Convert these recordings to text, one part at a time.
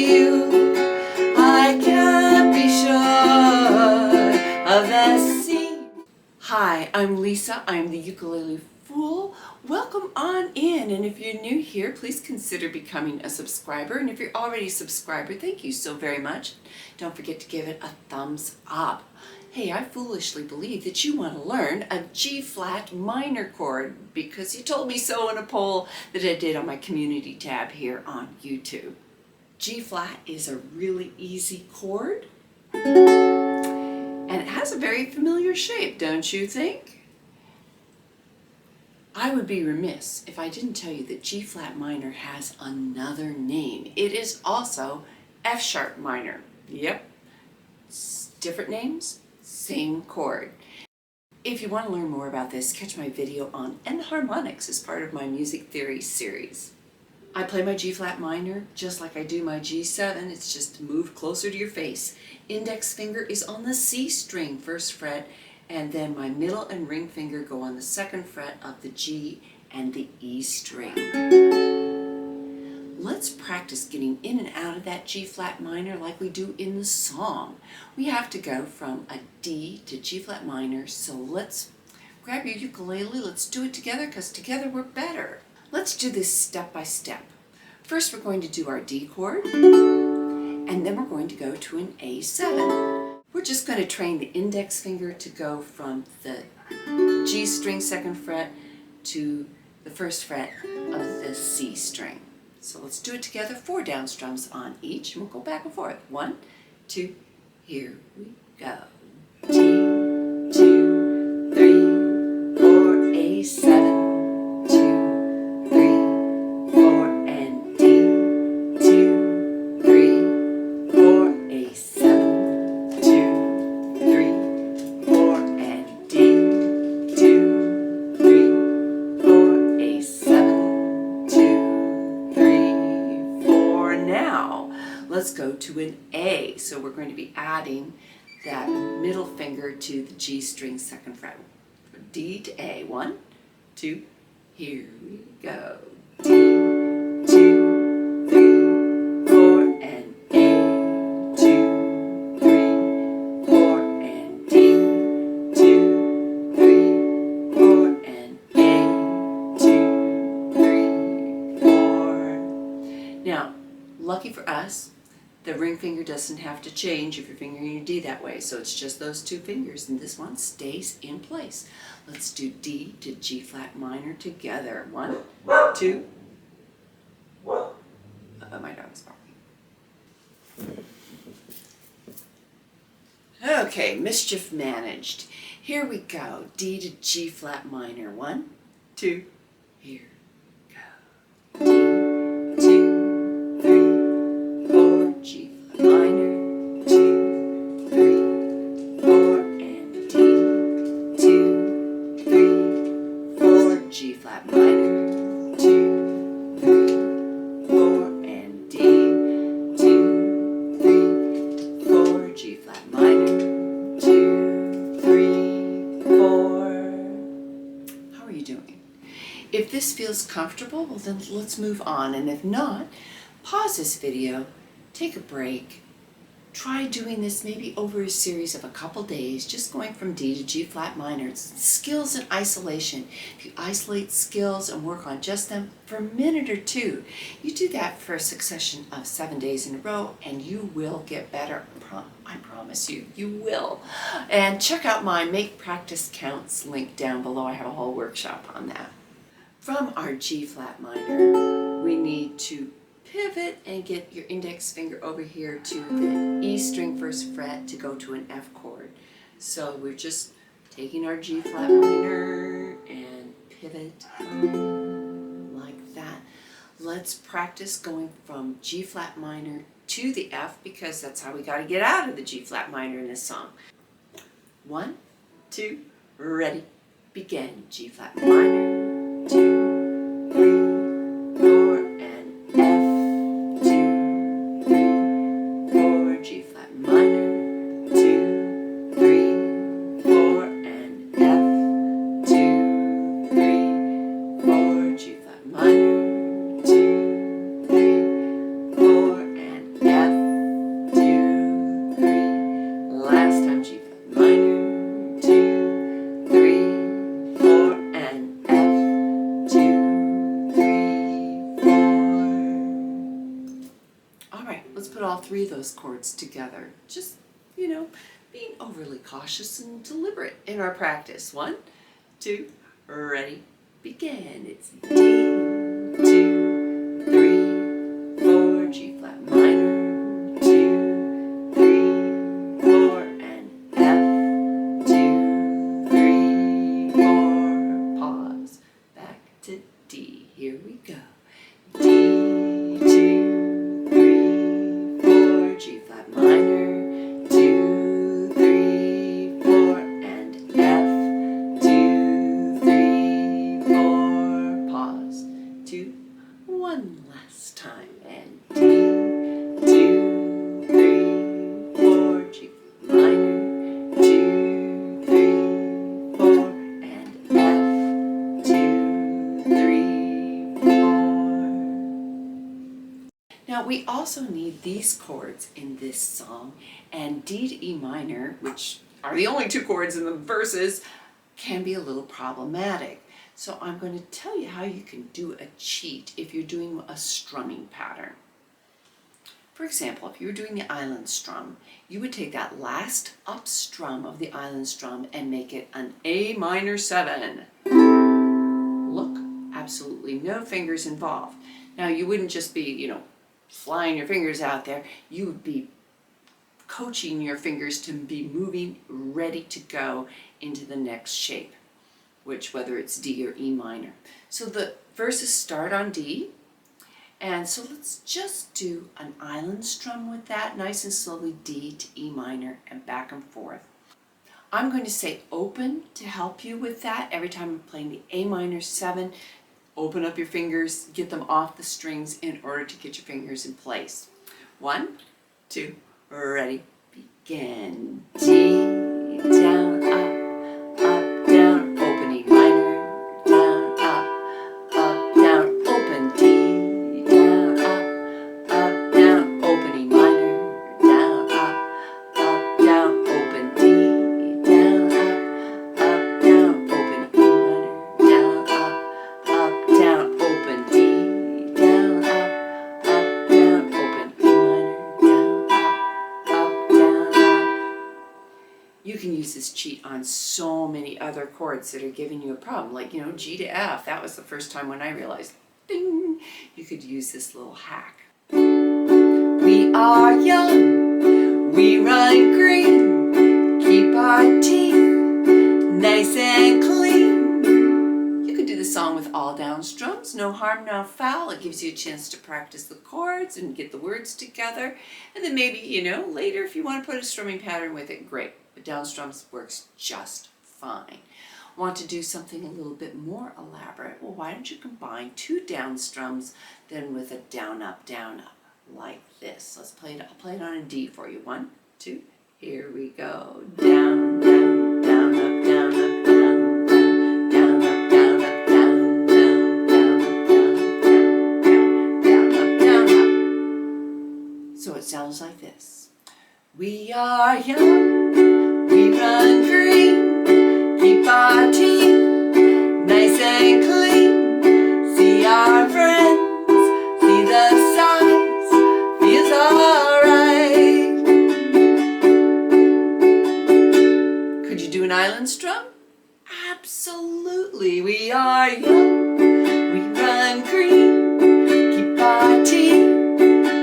you. I can't be sure of the sea. Hi, I'm Lisa. I'm the Ukulele Fool. Welcome on in, and if you're new here, please consider becoming a subscriber. And if you're already a subscriber, thank you so very much. Don't forget to give it a thumbs up. Hey, I foolishly believe that you want to learn a G-flat minor chord because you told me so in a poll that I did on my community tab here on YouTube. G-flat is a really easy chord, and it has a very familiar shape, don't you think? I would be remiss if I didn't tell you that G-flat minor has another name. It is also F-sharp minor. Yep, different names, same chord. If you want to learn more about this, catch my video on enharmonics as part of my music theory series. I play my G-flat minor just like I do my G7. It's just moved closer to your face. Index finger is on the C string, first fret, and then my middle and ring finger go on the second fret of the G and the E string. Let's practice getting in and out of that G-flat minor like we do in the song. We have to go from a D to G-flat minor, so let's grab your ukulele. Let's do it together because together we're better. Let's do this step by step. First we're going to do our D chord, and then we're going to go to an A7. We're just going to train the index finger to go from the G string second fret to the first fret of the C string. So let's do it together, 4 down strums on each, and we'll go back and forth. 1, 2, here we go. G, 2, 3, 4, A7. 2, 3, 4, and D. 2, 3, 4, A7. 2, 3, 4, and D. 2, 3, 4, A7. 2, 3, 4. Now let's go to an A. So we're going to be adding that middle finger to the G string second fret. D to A. 1, 2, here we go. D, 2, 3, 4, and A. 2, 3, 4, and D. 2, 3, 4, and A. 2, 3, 4. Now, lucky for us, the ring finger doesn't have to change if you're fingering your D that way, so it's just those 2 fingers, and this one stays in place. Let's do D to G-flat minor together. 1, 2. My dog's barking. Okay, mischief managed. Here we go. D to G-flat minor. 1, 2, here we go. D, 2, 3, 4, G-flat minor. 2, 3, 4, and D. 2, 3, 4, G-flat minor. 2, 3, 4, and D. 2, 3, 4, G-flat minor. 2, 3, 4. How are you doing? If this feels comfortable, well then let's move on, and if not, pause this video, take a break, try doing this maybe over a series of a couple days, just going from D to G-flat minor. It's skills in isolation. If you isolate skills and work on just them for a minute or 2, you do that for a succession of 7 days in a row, and you will get better. I promise you, you will. And check out my Make Practice Counts link down below. I have a whole workshop on that. From our G-flat minor, we need to pivot and get your index finger over here to the E string first fret to go to an F chord. So we're just taking our G-flat minor and pivot like that. Let's practice going from G-flat minor to the F because that's how we got to get out of the G-flat minor in this song. 1, 2, ready, begin. G-flat minor, 2, 3, 4, and F. 2, 3, 4, G-flat minor. 2, 3, 4, and F. 2, 3, 4, G-flat minor. 2, 3, 4, and F. right, let's put all three of those chords together. Just, you know, being overly cautious and deliberate in our practice. 1, 2, ready, begin. It's D, 2, 3, 4, G flat minor, 2, 3, 4, and F, 2, 3, 4, pause, back to D. Here we go. D, 2, 3, 4, G flat minor, 2, 3, 4, and F, 2, 3, 4, pause, 2, 1 last time, and D, 2, 3, 4, G flat minor, 2, 3, 4, and F, 2, 3, 4. Now we also need these chords in this song, and D to E minor, which are the only 2 chords in the verses, can be a little problematic. So I'm going to tell you how you can do a cheat if you're doing a strumming pattern. For example, if you were doing the island strum, you would take that last up strum of the island strum and make it an A minor 7. Look, absolutely no fingers involved. Now you wouldn't just be, flying your fingers out there. You would be coaching your fingers to be moving, ready to go into the next shape, which whether it's D or E minor. So the verses start on D, and so let's just do an island strum with that, nice and slowly, D to E minor and back and forth. I'm going to say open to help you with that. Every time I'm playing the A minor 7, open up your fingers, get them off the strings in order to get your fingers in place. 1, 2, ready, begin. D, down, up, down, open E minor, down, up, down, open D, down, up, down, open E minor, down, up, down, open D, down, up, down, open E minor, down, up, down, open D, down, up, down, open E minor, down, up, down, up. You can use this cheat on so many other chords that are giving you a problem, like, G to F. That was the first time when I realized, ding, you could use this little hack. We are young, we run green, keep our teeth nice and clean. You could do the song with all down strums, no harm, no foul. It gives you a chance to practice the chords and get the words together. And then maybe, later if you want to put a strumming pattern with it, great. But down strums works just fine. Want to do something a little bit more elaborate? Well, why don't you combine 2 down strums then with a down, up, like this. Let's play it. I'll play it on a D for you. 1, 2, here we go. Down, down, down, up, down, up, down, down, down, up, down, up, down, down, down, up, down, down, down, up. So it sounds like this. We are young, we run green, keep our teeth nice and clean, see our friends, see the signs, feels alright. Could you do an island strum? Absolutely. We are young, we run green, keep our teeth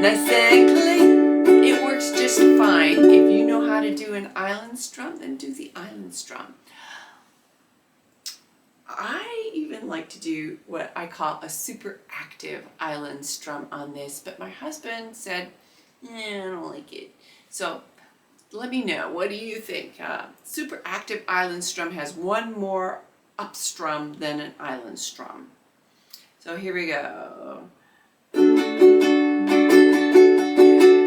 nice and clean. It works just fine. If you know how to do an island strum, then do the island strum. I even like to do what I call a super active island strum on this, but my husband said, I don't like it. So let me know, what do you think? Super active island strum has 1 more up strum than an island strum. So here we go.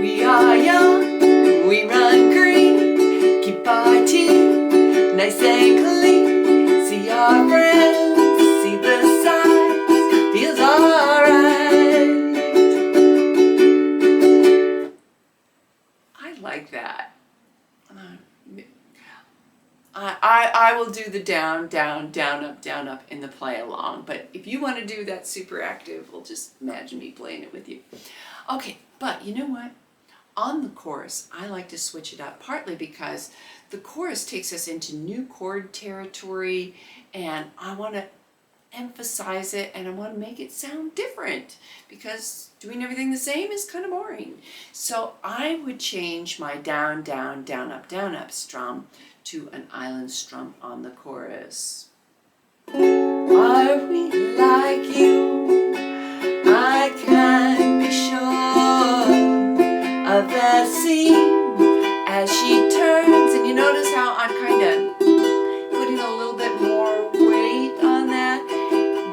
We are young, we run green, keep our teeth nice and clean, see our friends, see the signs, feels alright. I like that. I will do the down, down, up in the play along, but if you want to do that super active, well, just imagine me playing it with you. Okay, but you know what? On the chorus, I like to switch it up, partly because the chorus takes us into new chord territory, and I want to emphasize it and I want to make it sound different, because doing everything the same is kind of boring. So I would change my down, down, down up strum to an island strum on the chorus. Are we like you? I can't be sure of that scene as she turns, and you notice how I'm kind of putting a little bit more weight on that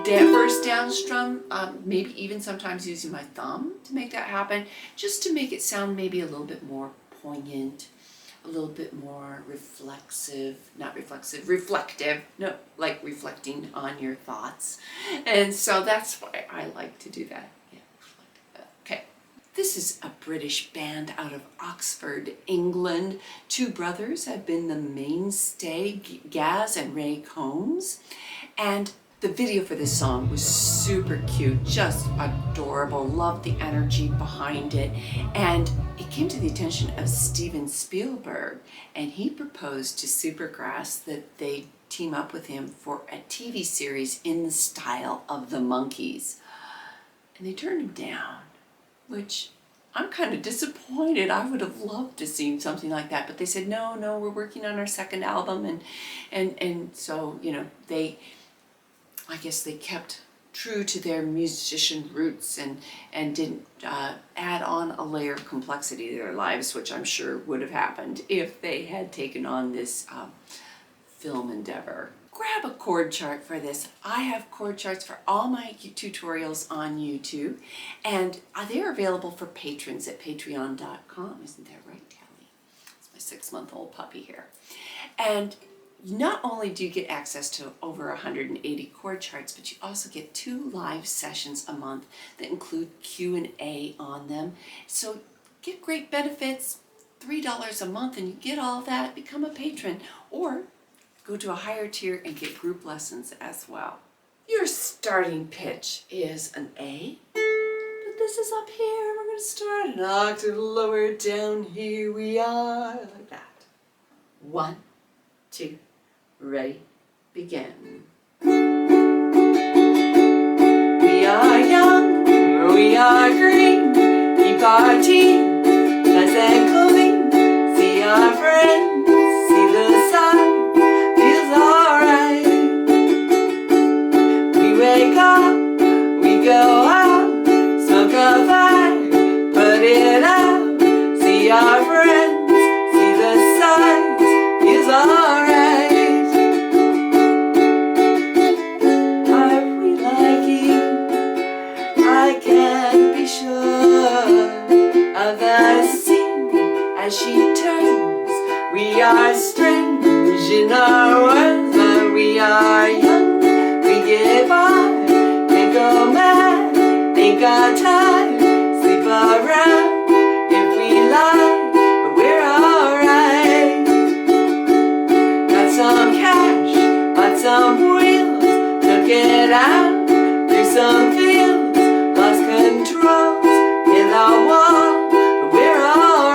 first down strum, maybe even sometimes using my thumb to make that happen, just to make it sound maybe a little bit more poignant, a little bit more reflective, no, like reflecting on your thoughts. And so that's why I like to do that. Yeah, okay. This is a British band out of Oxford, England. Two brothers have been the mainstay, Gaz and Ray Combs. And the video for this song was super cute, just adorable. Loved the energy behind it. And it came to the attention of Steven Spielberg, and he proposed to Supergrass that they team up with him for a TV series in the style of the Monkees. And they turned him down, which I'm kind of disappointed. I would have loved to see something like that, but they said, no, we're working on our second album. And so, you know, I guess they kept true to their musician roots and didn't add on a layer of complexity to their lives, which I'm sure would have happened if they had taken on this film endeavor. Grab a chord chart for this. I have chord charts for all my tutorials on YouTube, and they're available for patrons at patreon.com. Isn't that right, Callie? It's my 6-month-old puppy here. And not only do you get access to over 180 chord charts, but you also get 2 live sessions a month that include Q&A on them. So get great benefits, $3 a month, and you get all that. Become a patron, or go to a higher tier and get group lessons as well. Your starting pitch is an A, but this is up here. We're going to start an octave lower down. Here we are, like that. 1, 2, ready, begin. We are young, we are green, keep our team nice and clean. See our friends, see the sun, feels alright. We wake up, we go out, smoke a fire, put it out. See our friends, see the sights, feels alright. As she turns, we are strange in our worlds, but we are young. We get by, can't go mad, ain't got time, sleep around if we lie, but we're alright. Got some cash, bought some wheels, took it out through some fields, lost control, hit the wall, but we're alright.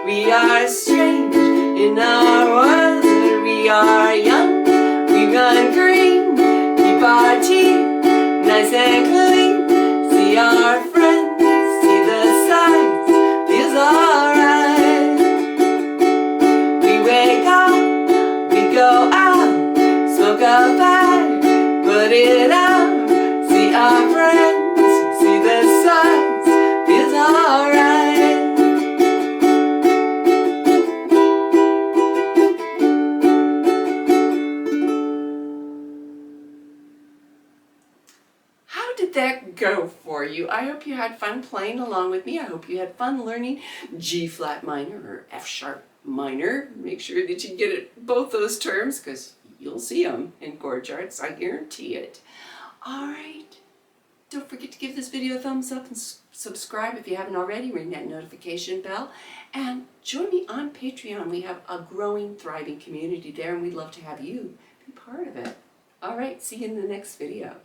We are strange in our world, but we are young. We run green, keep our teeth nice and clean. See our friends, see the sights, feels alright. We wake up, we go out, smoke a fire, put it out. See our friends, see the sights, feels alright. That go for you? I hope you had fun playing along with me. I hope you had fun learning G flat minor or F sharp minor. Make sure that you get it, both those terms, because you'll see them in chord charts. I guarantee it. All right. Don't forget to give this video a thumbs up and subscribe if you haven't already. Ring that notification bell. And join me on Patreon. We have a growing, thriving community there, and we'd love to have you be part of it. All right, see you in the next video.